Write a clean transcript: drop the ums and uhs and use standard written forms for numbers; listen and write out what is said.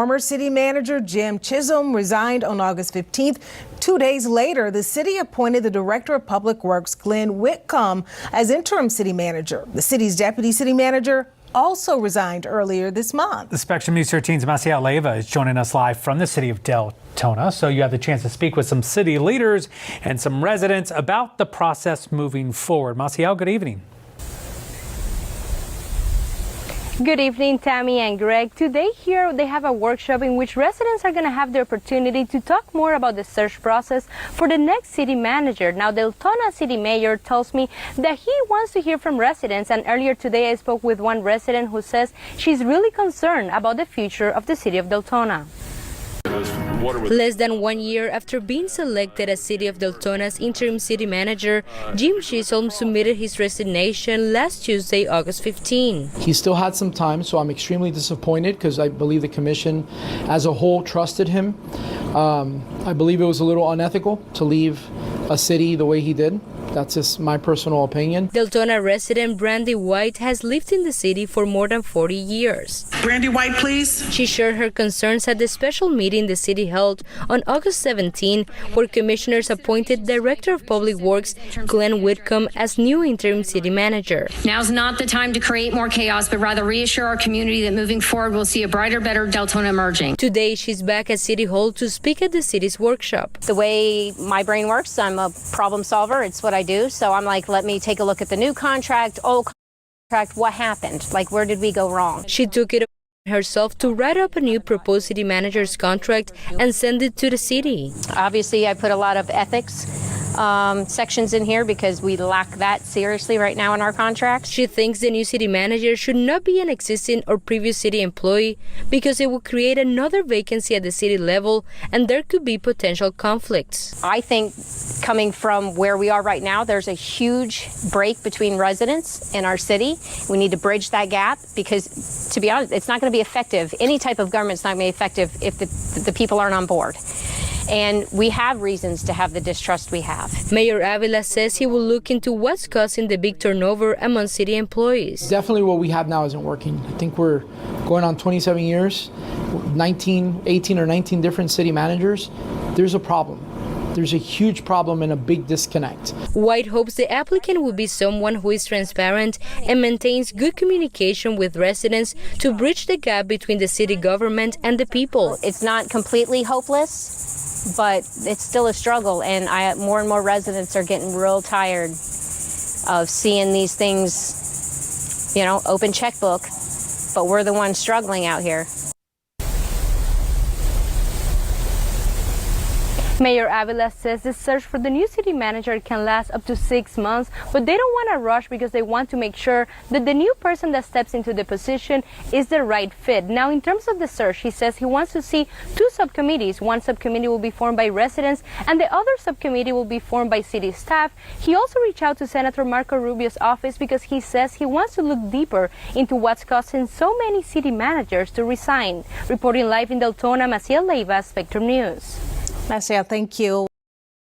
Former city manager Jim Chisholm resigned on August 15th. 2 days later, the city appointed the director of public works, Glenn Whitcomb, as interim city manager. The city's deputy city manager also resigned earlier this month. The Spectrum News 13's Maciel Leiva is joining us live from the city of Deltona. So you have the chance to speak with some city leaders and some residents about the process moving forward. Maciel, good evening. Good evening, Tammy and Greg. Today here they have a workshop in which residents are going to have the opportunity to talk more about the search process for the next city manager. Now, Deltona City Mayor tells me that he wants to hear from residents, and earlier today I spoke with one resident who says she's really concerned about the future of the city of Deltona. Less than 1 year after being selected as City of Deltona's interim city manager, Jim Chisholm submitted his resignation last Tuesday, August 15. He still had some time, so I'm extremely disappointed because I believe the commission as a whole trusted him. I believe it was a little unethical to leave a city the way he did. That's just my personal opinion. Deltona resident Brandy White has lived in the city for more than 40 years. Brandy White, please. She shared her concerns at the special meeting the city held on August 17, where commissioners appointed Director of Public Works Glenn Whitcomb as new interim city manager. Now's not the time to create more chaos, but rather reassure our community that moving forward we'll see a brighter, better Deltona emerging. Today, she's back at City Hall to speak at the city's workshop. The way my brain works, I'm a problem solver. It's what I do. So I'm like, let me take a look at the new contract, old contract, what happened? Like, where did we go wrong? She took it upon herself to write up a new proposed city manager's contract and send it to the city. Obviously, I put a lot of ethics sections in here because we lack that seriously right now in our contracts. She thinks the new city manager should not be an existing or previous city employee because it will create another vacancy at the city level and there could be potential conflicts. I think coming from where we are right now, there's a huge break between residents in our city. We need to bridge that gap because, to be honest, it's not going to be effective. Any type of government's not going to be effective if the people aren't on board. And we have reasons to have the distrust we have. Mayor Avila says he will look into what's causing the big turnover among city employees. Definitely what we have now isn't working. I think we're going on 27 years, 18 or 19 different city managers. There's a problem. There's a huge problem and a big disconnect. White hopes the applicant will be someone who is transparent and maintains good communication with residents to bridge the gap between the city government and the people. It's not completely hopeless, but it's still a struggle, and more and more residents are getting real tired of seeing these things, you know, open checkbook, but we're the ones struggling out here. Mayor Avila says the search for the new city manager can last up to 6 months, but they don't want to rush because they want to make sure that the new person that steps into the position is the right fit. Now, in terms of the search, he says he wants to see 2 subcommittees. One subcommittee will be formed by residents and the other subcommittee will be formed by city staff. He also reached out to Senator Marco Rubio's office because he says he wants to look deeper into what's causing so many city managers to resign. Reporting live in Deltona, Maciel Leiva, Spectrum News. Maciel, thank you.